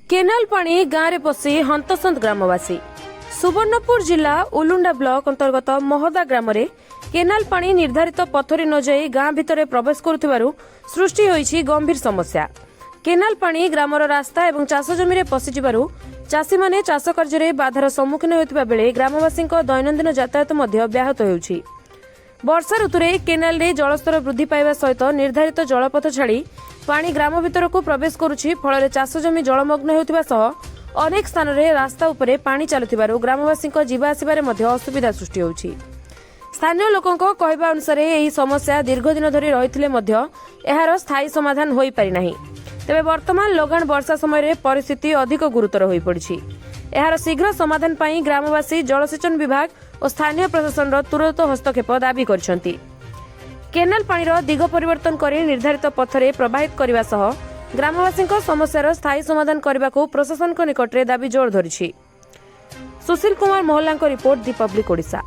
Canal पानी गाँव में पशि हंतसंत ग्रामवासी। सुवर्णपुर जिला उलुंडा ब्लॉक अंतर्गत महदा ग्राम में केनाल पानी निर्धारित पथरी न जाई गाँ भितर प्रवेश करुथिबारु सृष्टि होईछि गंभीर समस्या। केनाल पानी ग्रामर रास्ता एवं चाष जमी पशिजिबारु चाषी माने चाष कार्य बाधार सम्मुखीन होतिबा बेले ग्रामवासी दैनंदिन यातायात व्याहत होउछि। वर्षा ऋतुरे केनाल रे जलस्तर वृद्धि पाइबा सहित निर्धारित जलपथ छाड़ी पानी ग्राम भितर को प्रवेश करुछि। फल चाष जमी जलमग्न होतिबा सह अनेक स्थान रे रास्ता उपरे पानी चलुथिबारु ग्रामवासी जीवा आसिबारे मध्य असुविधा सृष्टि होउछि। स्थानीय लोकंको कहबा अनुसार एही समस्या दीर्घदिन धरि रहिथिले मध्य एहार स्थायी समाधान होई पारि नाही। तेबे वर्तमान लगान वर्षा समय परिस्थिति अधिक गुरुतर होई पड़िछि। एहार शीघ्र समाधान पाई ग्रामवासी जलसेचन विभाग और स्थानीय प्रशासन तुरंत हस्तक्षेप दाबी करछन्ति। केनाल पानीर दिग परिवर्तन करी निर्धारित पथरे प्रवाहित करने सह ग्रामवासी समस्यार स्थायी समाधान करने को प्रशासन निकटरे दाबी जोर धरिछि। सुशील कुमार मोहल्ला रिपोर्ट, दी पब्लिक ओडिशा।